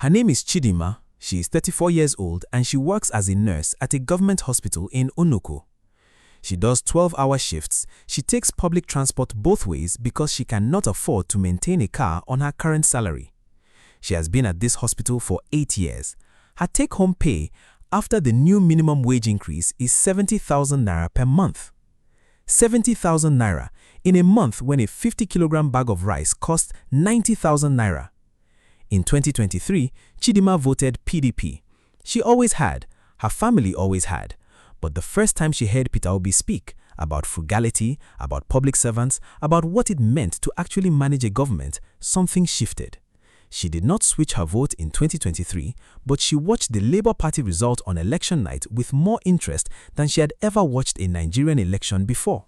Her name is Chidinma. She is 34 years old and she works as a nurse at a government hospital in Onoko. She does 12-hour shifts. She takes public transport both ways because she cannot afford to maintain a car on her current salary. She has been at this hospital for 8 years. Her take-home pay after the new minimum wage increase is 70,000 naira per month. 70,000 naira in a month when a 50-kilogram bag of rice costs 90,000 naira. In 2023, Chidinma voted PDP. She always had, her family always had. But the first time she heard Peter Obi speak about frugality, about public servants, about what it meant to actually manage a government, something shifted. She did not switch her vote in 2023, but she watched the Labour Party result on election night with more interest than she had ever watched a Nigerian election before.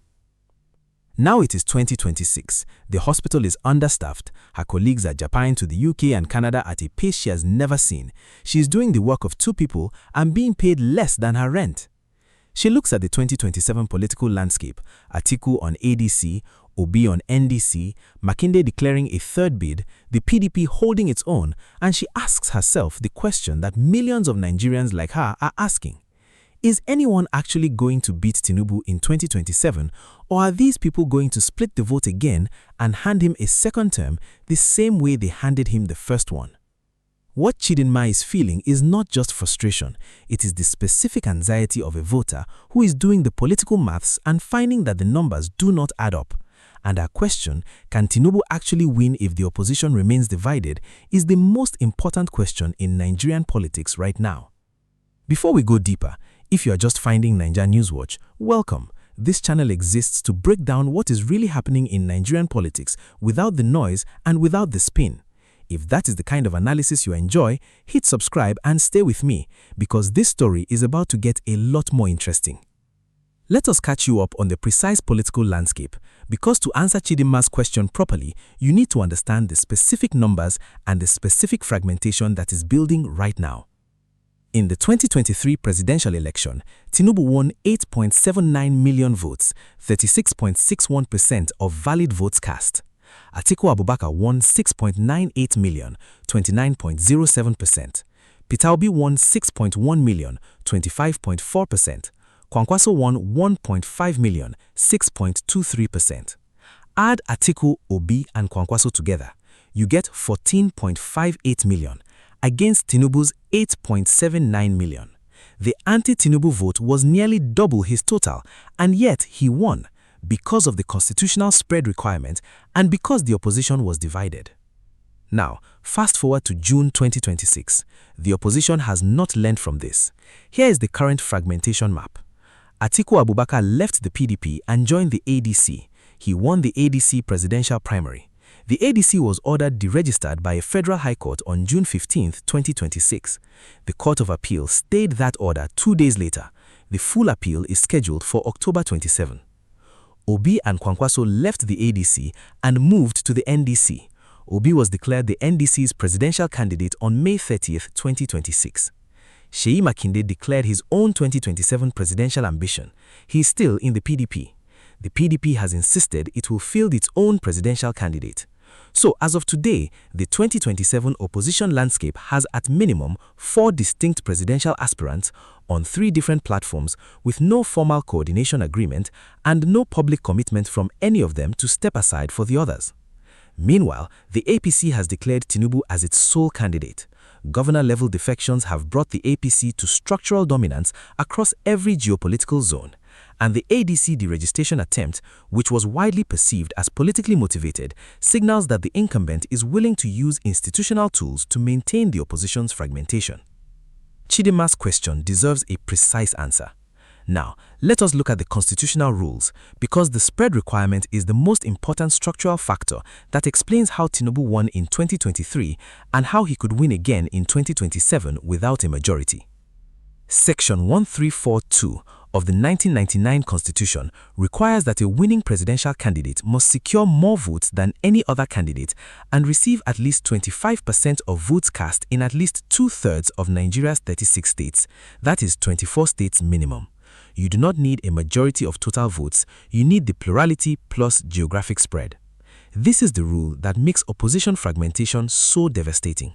Now it is 2026. The hospital is understaffed. Her colleagues are japping to the UK and Canada at a pace she has never seen. She is doing the work of 2 people and being paid less than her rent. She looks at the 2027 political landscape, Atiku on ADC, Obi on NDC, Makinde declaring a third bid, the PDP holding its own, and she asks herself the question that millions of Nigerians like her are asking. Is anyone actually going to beat Tinubu in 2027, or are these people going to split the vote again and hand him a second term the same way they handed him the first one? What Chidinma is feeling is not just frustration, it is the specific anxiety of a voter who is doing the political maths and finding that the numbers do not add up. And her question, can Tinubu actually win if the opposition remains divided, is the most important question in Nigerian politics right now. Before we go deeper, if you are just finding NaijaNewsWatch, welcome. This channel exists to break down what is really happening in Nigerian politics without the noise and without the spin. If that is the kind of analysis you enjoy, hit subscribe and stay with me because this story is about to get a lot more interesting. Let us catch you up on the precise political landscape because to answer Chidinma's question properly, you need to understand the specific numbers and the specific fragmentation that is building right now. In the 2023 presidential election, Tinubu won 8.79 million votes, 36.61% of valid votes cast. Atiku Abubakar won 6.98 million, 29.07%. Peter Obi won 6.1 million, 25.4%. Kwankwaso won 1.5 million, 6.23%. Add Atiku, Obi and Kwankwaso together, you get 14.58 million. Against Tinubu's 8.79 million. The anti-Tinubu vote was nearly double his total, and yet he won because of the constitutional spread requirement and because the opposition was divided. Now, fast forward to June 2026. The opposition has not learned from this. Here is the current fragmentation map. Atiku Abubakar left the PDP and joined the ADC. He won the ADC presidential primary. The ADC was ordered deregistered by a federal high court on June 15, 2026. The Court of Appeal stayed that order 2 days later. The full appeal is scheduled for October 27. Obi and Kwankwaso left the ADC and moved to the NDC. Obi was declared the NDC's presidential candidate on May 30, 2026. Seyi Makinde declared his own 2027 presidential ambition. He is still in the PDP. The PDP has insisted it will field its own presidential candidate. So, as of today, the 2027 opposition landscape has at minimum 4 distinct presidential aspirants on 3 different platforms with no formal coordination agreement and no public commitment from any of them to step aside for the others. Meanwhile, the APC has declared Tinubu as its sole candidate. Governor-level defections have brought the APC to structural dominance across every geopolitical zone. And the ADC deregistration attempt, which was widely perceived as politically motivated, signals that the incumbent is willing to use institutional tools to maintain the opposition's fragmentation. Chidinma's question deserves a precise answer. Now, let us look at the constitutional rules, because the spread requirement is the most important structural factor that explains how Tinubu won in 2023 and how he could win again in 2027 without a majority. Section 1342 of the 1999 Constitution requires that a winning presidential candidate must secure more votes than any other candidate and receive at least 25% of votes cast in at least 2/3 of Nigeria's 36 states, that is 24 states minimum. You do not need a majority of total votes, you need the plurality plus geographic spread. This is the rule that makes opposition fragmentation so devastating.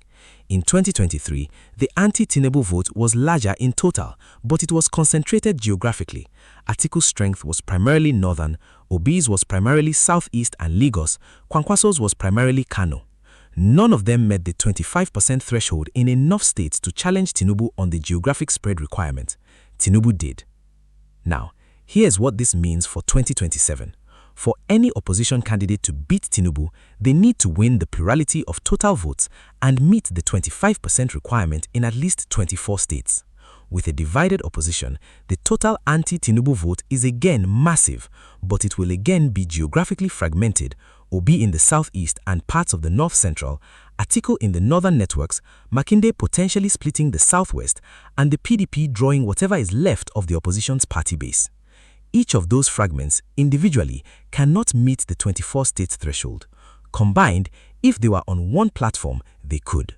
In 2023, the anti-Tinubu vote was larger in total, but it was concentrated geographically. Atiku's strength was primarily northern, Obi's was primarily southeast and Lagos, Kwankwaso's was primarily Kano. None of them met the 25% threshold in enough states to challenge Tinubu on the geographic spread requirement. Tinubu did. Now, here's what this means for 2027. For any opposition candidate to beat Tinubu, they need to win the plurality of total votes and meet the 25% requirement in at least 24 states. With a divided opposition, the total anti-Tinubu vote is again massive, but it will again be geographically fragmented, Obi in the southeast and parts of the north-central, Atiku in the northern networks, Makinde potentially splitting the southwest, and the PDP drawing whatever is left of the opposition's party base. Each of those fragments, individually, cannot meet the 24-state threshold. Combined, if they were on one platform, they could.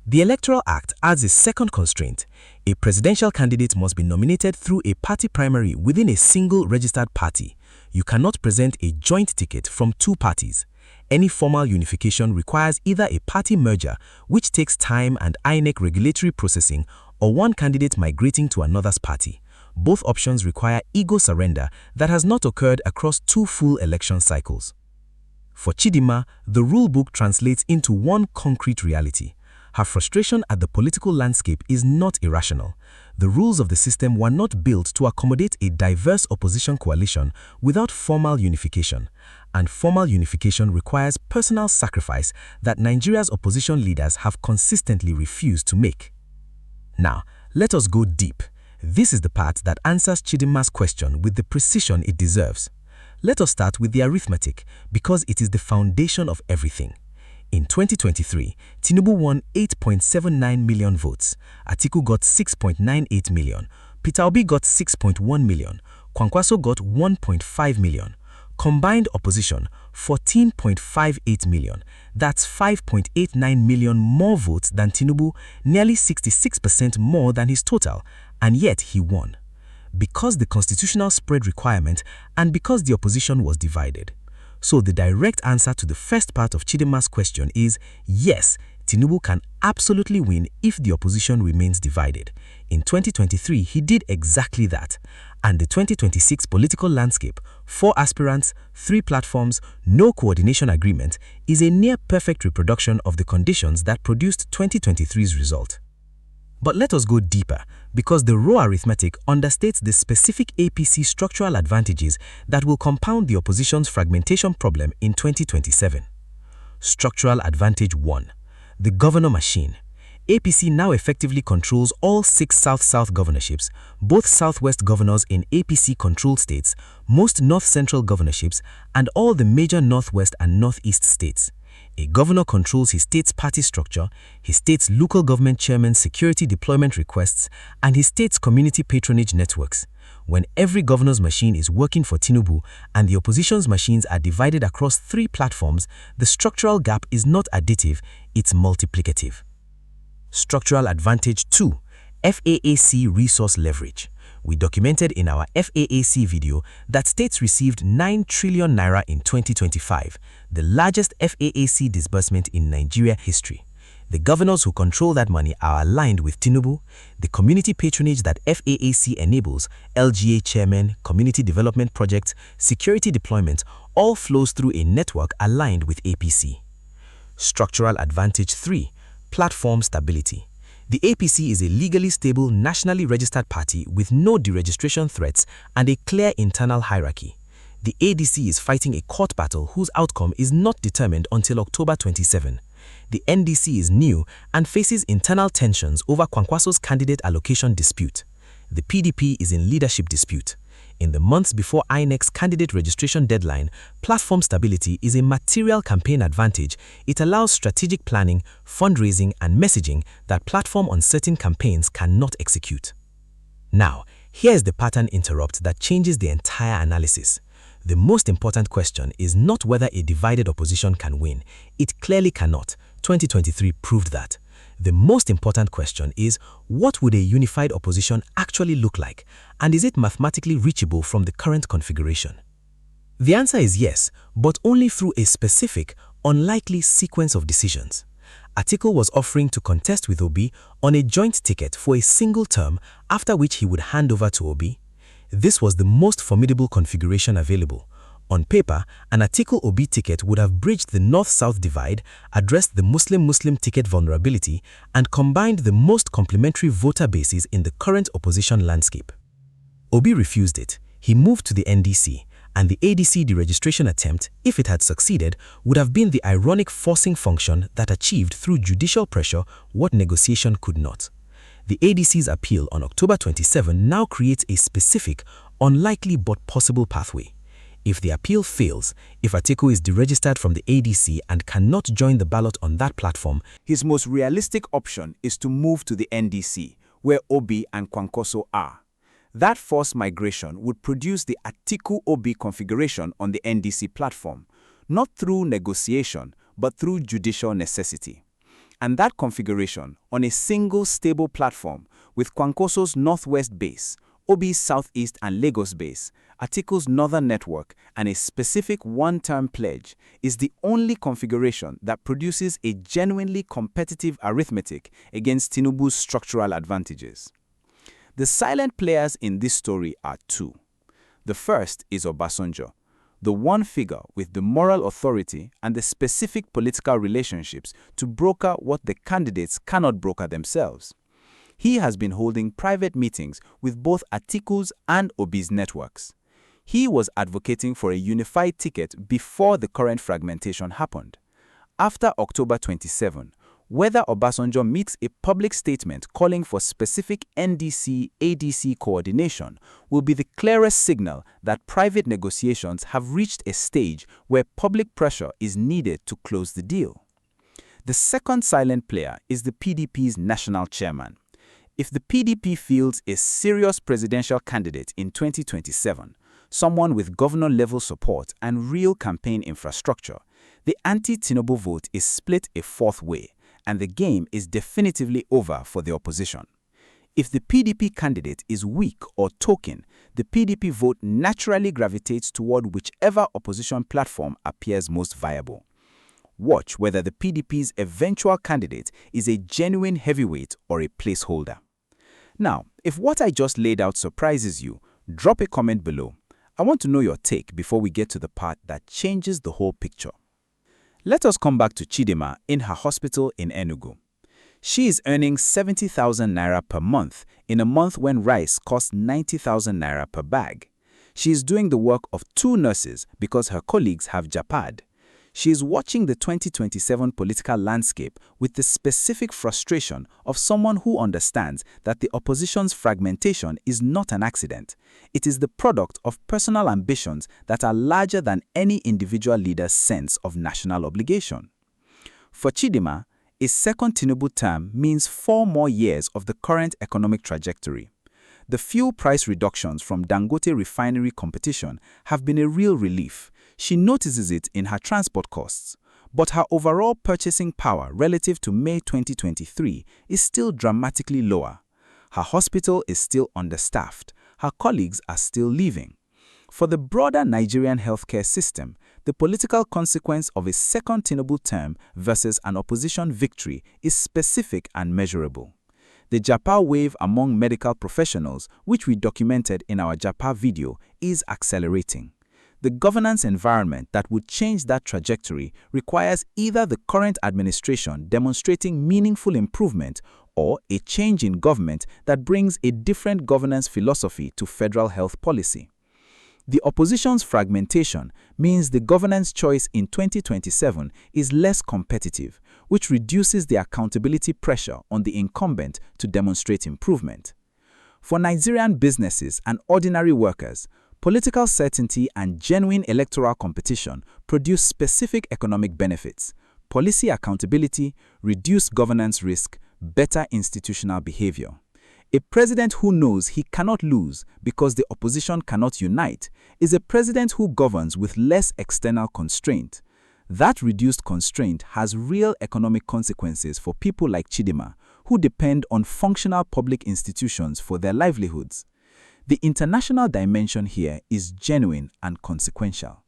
The Electoral Act adds a second constraint. A presidential candidate must be nominated through a party primary within a single registered party. You cannot present a joint ticket from two parties. Any formal unification requires either a party merger, which takes time and INEC regulatory processing, or one candidate migrating to another's party. Both options require ego surrender that has not occurred across two full election cycles. For Chidinma, the rulebook translates into one concrete reality. Her frustration at the political landscape is not irrational. The rules of the system were not built to accommodate a diverse opposition coalition without formal unification. And formal unification requires personal sacrifice that Nigeria's opposition leaders have consistently refused to make. Now, let us go deep. This is the part that answers Chidinma's question with the precision it deserves. Let us start with the arithmetic, because it is the foundation of everything. In 2023, Tinubu won 8.79 million votes, Atiku got 6.98 million, Peter Obi got 6.1 million, Kwankwaso got 1.5 million. Combined opposition, 14.58 million. That's 5.89 million more votes than Tinubu, nearly 66% more than his total, and yet he won. Because the constitutional spread requirement and because the opposition was divided. So the direct answer to the first part of Chidinma's question is yes, Tinubu can absolutely win if the opposition remains divided. In 2023, he did exactly that. And the 2026 political landscape, 4 aspirants, 3 platforms, no coordination agreement, is a near-perfect reproduction of the conditions that produced 2023's result. But let us go deeper, because the raw arithmetic understates the specific APC structural advantages that will compound the opposition's fragmentation problem in 2027. Structural Advantage 1. The governor machine. APC now effectively controls all 6 South-South governorships, both Southwest governors in APC-controlled states, most North-Central governorships, and all the major Northwest and Northeast states. A governor controls his state's party structure, his state's local government chairman's security deployment requests, and his state's community patronage networks. When every governor's machine is working for Tinubu and the opposition's machines are divided across 3 platforms, the structural gap is not additive, it's multiplicative. Structural Advantage 2. FAAC Resource Leverage. We documented in our FAAC video that states received 9 trillion naira in 2025, the largest FAAC disbursement in Nigeria history. The governors who control that money are aligned with Tinubu. The community patronage that FAAC enables, LGA chairman, community development projects, security deployment, all flows through a network aligned with APC. Structural Advantage 3. Platform Stability. The APC is a legally stable, nationally registered party with no deregistration threats and a clear internal hierarchy. The ADC is fighting a court battle whose outcome is not determined until October 27. The NDC is new and faces internal tensions over Kwankwaso's candidate allocation dispute. The PDP is in leadership dispute. In the months before INEC's candidate registration deadline, platform stability is a material campaign advantage. It allows strategic planning, fundraising, and messaging that platform uncertain campaigns cannot execute. Now, here's the pattern interrupt that changes the entire analysis. The most important question is not whether a divided opposition can win. It clearly cannot. 2023 proved that. The most important question is, what would a unified opposition actually look like, and is it mathematically reachable from the current configuration? The answer is yes, but only through a specific, unlikely sequence of decisions. Atiku was offering to contest with Obi on a joint ticket for a single term, after which he would hand over to Obi. This was the most formidable configuration available. On paper, an Atiku-Obi ticket would have bridged the North-South divide, addressed the Muslim-Muslim ticket vulnerability, and combined the most complementary voter bases in the current opposition landscape. Obi refused it. He moved to the NDC, and the ADC deregistration attempt, if it had succeeded, would have been the ironic forcing function that achieved through judicial pressure what negotiation could not. The ADC's appeal on October 27 now creates a specific, unlikely but possible pathway. If the appeal fails, if Atiku is deregistered from the ADC and cannot join the ballot on that platform, his most realistic option is to move to the NDC, where Obi and Kwankwaso are. That forced migration would produce the Atiku-Obi configuration on the NDC platform, not through negotiation, but through judicial necessity. And that configuration, on a single stable platform, with Kwankwaso's northwest base, Obi's southeast and Lagos base, Atiku's northern network, and a specific one-term pledge, is the only configuration that produces a genuinely competitive arithmetic against Tinubu's structural advantages. The silent players in this story are two. The first is Obasanjo, the one figure with the moral authority and the specific political relationships to broker what the candidates cannot broker themselves. He has been holding private meetings with both Atiku's and Obi's networks. He was advocating for a unified ticket before the current fragmentation happened. After October 27, whether Obasanjo makes a public statement calling for specific NDC-ADC coordination will be the clearest signal that private negotiations have reached a stage where public pressure is needed to close the deal. The second silent player is the PDP's national chairman. If the PDP fields a serious presidential candidate in 2027, someone with governor-level support and real campaign infrastructure, the anti-Tinubu vote is split a fourth way, and the game is definitively over for the opposition. If the PDP candidate is weak or token, the PDP vote naturally gravitates toward whichever opposition platform appears most viable. Watch whether the PDP's eventual candidate is a genuine heavyweight or a placeholder. Now, if what I just laid out surprises you, drop a comment below. I want to know your take before we get to the part that changes the whole picture. Let us come back to Chidima in her hospital in Enugu. She is earning 70,000 naira per month in a month when rice costs 90,000 naira per bag. She is doing the work of two nurses because her colleagues have japad. She is watching the 2027 political landscape with the specific frustration of someone who understands that the opposition's fragmentation is not an accident. It is the product of personal ambitions that are larger than any individual leader's sense of national obligation. For Chidima, a second Tinubu term means 4 more years of the current economic trajectory. The fuel price reductions from Dangote refinery competition have been a real relief. She notices it in her transport costs, but her overall purchasing power relative to May 2023 is still dramatically lower. Her hospital is still understaffed. Her colleagues are still leaving. For the broader Nigerian healthcare system, the political consequence of a second Tinubu term versus an opposition victory is specific and measurable. The Japa wave among medical professionals, which we documented in our Japa video, is accelerating. The governance environment that would change that trajectory requires either the current administration demonstrating meaningful improvement or a change in government that brings a different governance philosophy to federal health policy. The opposition's fragmentation means the governance choice in 2027 is less competitive, which reduces the accountability pressure on the incumbent to demonstrate improvement. For Nigerian businesses and ordinary workers, political certainty and genuine electoral competition produce specific economic benefits: policy accountability, reduced governance risk, better institutional behavior. A president who knows he cannot lose because the opposition cannot unite is a president who governs with less external constraint. That reduced constraint has real economic consequences for people like Chidima, who depend on functional public institutions for their livelihoods. The international dimension here is genuine and consequential.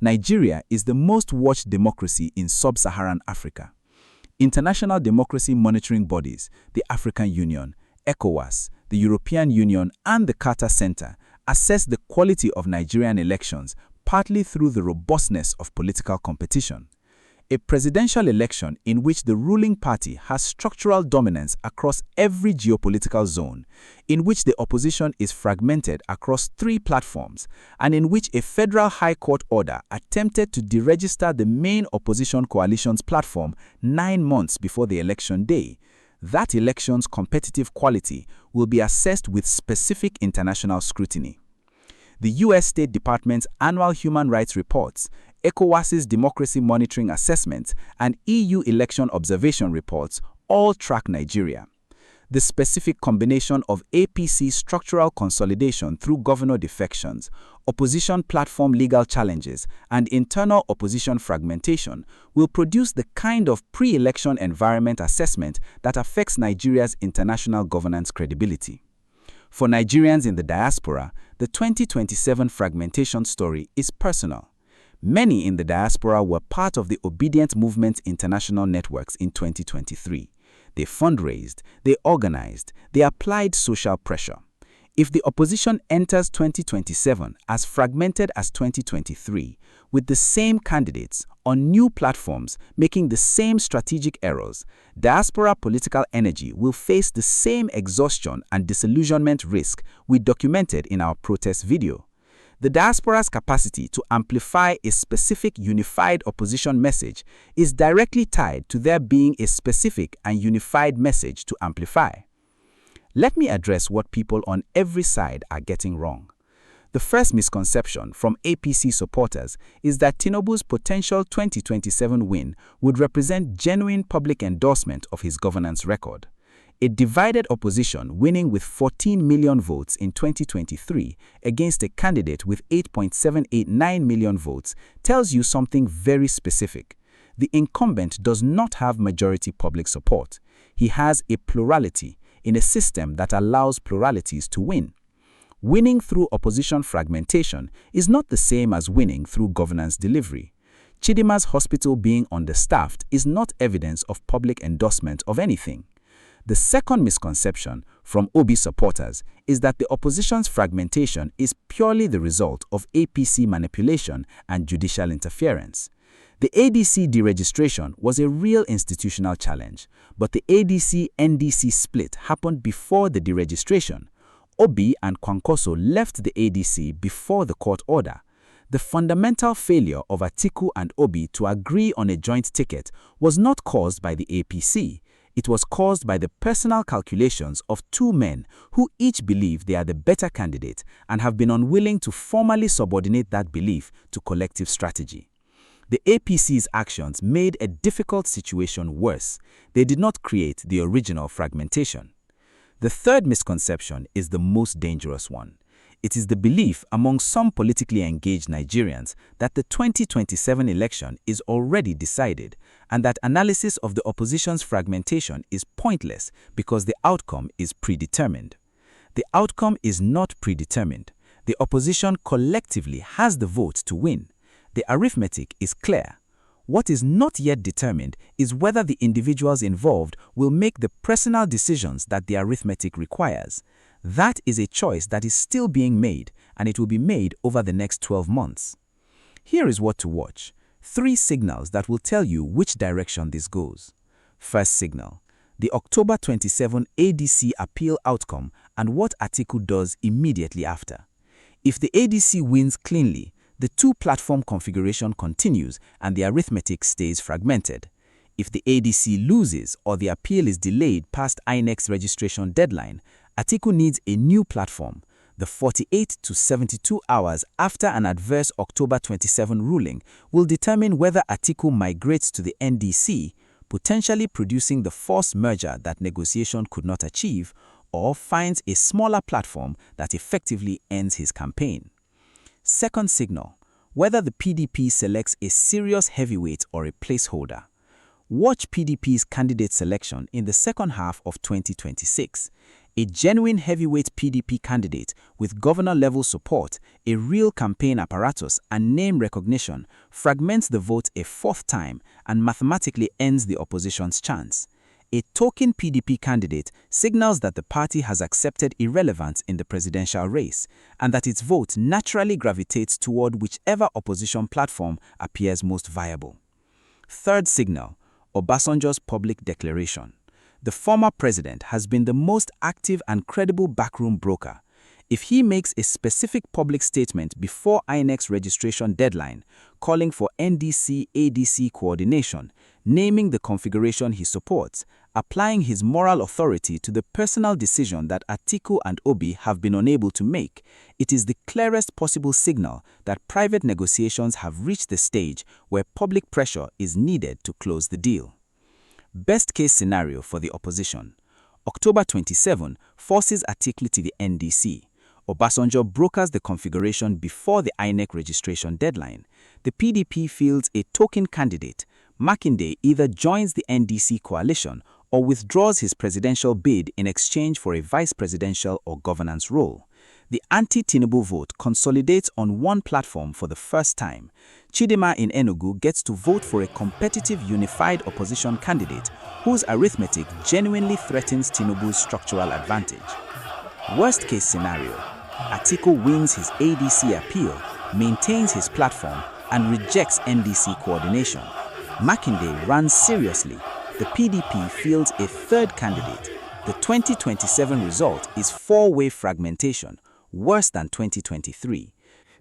Nigeria is the most watched democracy in sub-Saharan Africa. International democracy monitoring bodies, the African Union, ECOWAS, the European Union, and the Carter Center assess the quality of Nigerian elections partly through the robustness of political competition. A presidential election in which the ruling party has structural dominance across every geopolitical zone, in which the opposition is fragmented across 3 platforms, and in which a federal high court order attempted to deregister the main opposition coalition's platform 9 months before the election day, that election's competitive quality will be assessed with specific international scrutiny. The U.S. State Department's annual human rights reports, ECOWAS's democracy monitoring assessments, and EU election observation reports all track Nigeria. The specific combination of APC structural consolidation through governor defections, opposition platform legal challenges, and internal opposition fragmentation will produce the kind of pre-election environment assessment that affects Nigeria's international governance credibility. For Nigerians in the diaspora, the 2027 fragmentation story is personal. Many in the diaspora were part of the Obedient Movement's international networks in 2023. They fundraised, they organized, they applied social pressure. If the opposition enters 2027 as fragmented as 2023, with the same candidates on new platforms making the same strategic errors, diaspora political energy will face the same exhaustion and disillusionment risk we documented in our protest video. The diaspora's capacity to amplify a specific unified opposition message is directly tied to there being a specific and unified message to amplify. Let me address what people on every side are getting wrong. The first misconception from APC supporters is that Tinubu's potential 2027 win would represent genuine public endorsement of his governance record. A divided opposition winning with 14 million votes in 2023 against a candidate with 8.789 million votes tells you something very specific. The incumbent does not have majority public support. He has a plurality in a system that allows pluralities to win. Winning through opposition fragmentation is not the same as winning through governance delivery. Chidima's hospital being understaffed is not evidence of public endorsement of anything. The second misconception from Obi supporters is that the opposition's fragmentation is purely the result of APC manipulation and judicial interference. The ADC deregistration was a real institutional challenge, but the ADC-NDC split happened before the deregistration. Obi and Kwankwaso left the ADC before the court order. The fundamental failure of Atiku and Obi to agree on a joint ticket was not caused by the APC. It was caused by the personal calculations of 2 men who each believe they are the better candidate and have been unwilling to formally subordinate that belief to collective strategy. The APC's actions made a difficult situation worse. They did not create the original fragmentation. The third misconception is the most dangerous one. It is the belief among some politically engaged Nigerians that the 2027 election is already decided and that analysis of the opposition's fragmentation is pointless because the outcome is predetermined. The outcome is not predetermined. The opposition collectively has the vote to win. The arithmetic is clear. What is not yet determined is whether the individuals involved will make the personal decisions that the arithmetic requires. That is a choice that is still being made, and it will be made over the next 12 months. Here is what to watch. 3 signals that will tell you which direction this goes. First signal, the October 27 ADC appeal outcome and what Atiku does immediately after. If the ADC wins cleanly, the 2-platform configuration continues and the arithmetic stays fragmented. If the ADC loses or the appeal is delayed past INEC's registration deadline, Atiku needs a new platform. The 48 to 72 hours after an adverse October 27 ruling will determine whether Atiku migrates to the NDC, potentially producing the forced merger that negotiation could not achieve, or finds a smaller platform that effectively ends his campaign. Second signal, whether the PDP selects a serious heavyweight or a placeholder. Watch PDP's candidate selection in the second half of 2026. A genuine heavyweight PDP candidate with governor-level support, a real campaign apparatus, and name recognition fragments the vote a fourth time and mathematically ends the opposition's chance. A token PDP candidate signals that the party has accepted irrelevance in the presidential race and that its vote naturally gravitates toward whichever opposition platform appears most viable. Third signal, Obasanjo's public declaration. The former president has been the most active and credible backroom broker. If he makes a specific public statement before INEC's registration deadline, calling for NDC-ADC coordination, naming the configuration he supports, applying his moral authority to the personal decision that Atiku and Obi have been unable to make, it is the clearest possible signal that private negotiations have reached the stage where public pressure is needed to close the deal. Best-case scenario for the opposition. October 27 forces Atiku to the NDC. Obasanjo brokers the configuration before the INEC registration deadline. The PDP fields a token candidate. Makinde either joins the NDC coalition or withdraws his presidential bid in exchange for a vice presidential or governance role. The anti-Tinubu vote consolidates on one platform for the first time. Chidinma in Enugu gets to vote for a competitive unified opposition candidate whose arithmetic genuinely threatens Tinubu's structural advantage. Worst-case scenario, Atiku wins his ADC appeal, maintains his platform, and rejects NDC coordination. Makinde runs seriously. The PDP fields a third candidate. The 2027 result is four-way fragmentation, worse than 2023.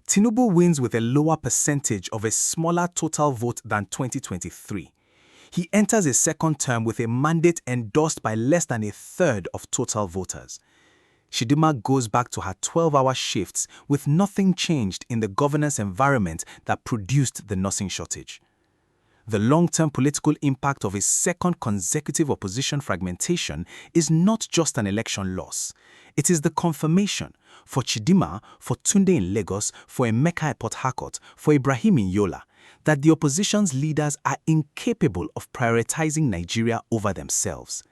Tinubu wins with a lower percentage of a smaller total vote than 2023. He enters a second term with a mandate endorsed by less than a third of total voters. Chidinma goes back to her 12-hour shifts with nothing changed in the governance environment that produced the nursing shortage. The long-term political impact of a second consecutive opposition fragmentation is not just an election loss. It is the confirmation for Chidinma, for Tunde in Lagos, for Emeka at Port Harcourt, for Ibrahim in Yola, that the opposition's leaders are incapable of prioritizing Nigeria over themselves.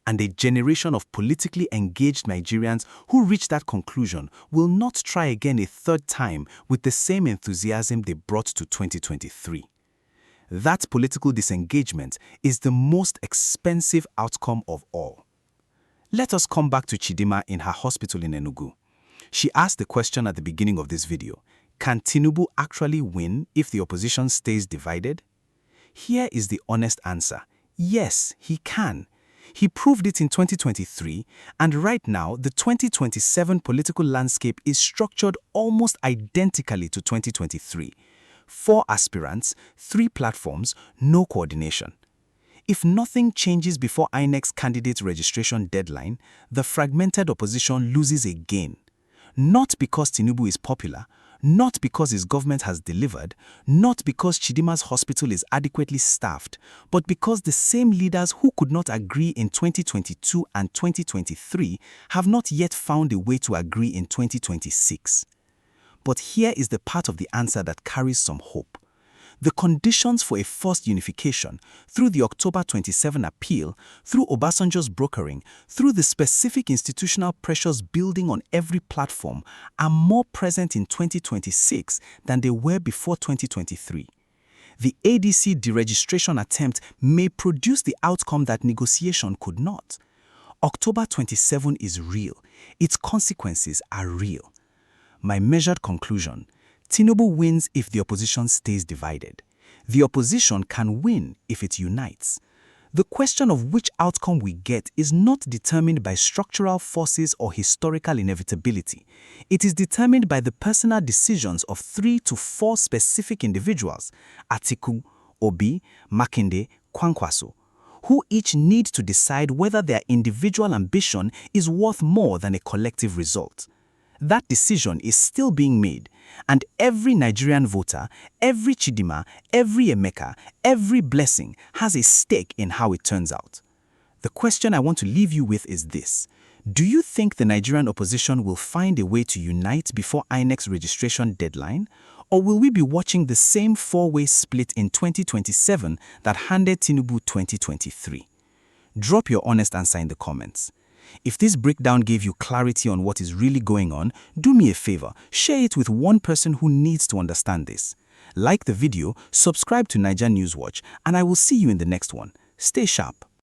And a generation of politically engaged Nigerians who reach that conclusion will not try again a third time with the same enthusiasm they brought to 2023. That political disengagement is the most expensive outcome of all. Let us come back to Chidinma in her hospital in Enugu. She asked the question at the beginning of this video, can Tinubu actually win if the opposition stays divided? Here is the honest answer. Yes, he can. He proved it in 2023, and right now the 2027 political landscape is structured almost identically to 2023. 4 aspirants, 3 platforms, no coordination. If nothing changes before INEC's candidate registration deadline, the fragmented opposition loses again. Not because Tinubu is popular, not because his government has delivered, not because Chidinma's hospital is adequately staffed, but because the same leaders who could not agree in 2022 and 2023 have not yet found a way to agree in 2026. But here is the part of the answer that carries some hope. The conditions for a forced unification, through the October 27 appeal, through Obasanjo's brokering, through the specific institutional pressures building on every platform, are more present in 2026 than they were before 2023. The ADC deregistration attempt may produce the outcome that negotiation could not. October 27 is real. Its consequences are real. My measured conclusion: Tinubu wins if the opposition stays divided. The opposition can win if it unites. The question of which outcome we get is not determined by structural forces or historical inevitability. It is determined by the personal decisions of 3 to 4 specific individuals, Atiku, Obi, Makinde, Kwankwaso, who each need to decide whether their individual ambition is worth more than a collective result. That decision is still being made, and every Nigerian voter, every Chidinma, every Emeka, every Blessing has a stake in how it turns out. The question I want to leave you with is this: do you think the Nigerian opposition will find a way to unite before INEC's registration deadline, or will we be watching the same 4-way split in 2027 that handed Tinubu 2023? Drop your honest answer in the comments. If this breakdown gave you clarity on what is really going on, do me a favor, share it with one person who needs to understand this. Like the video, subscribe to NaijaNewsWatch, and I will see you in the next one. Stay sharp.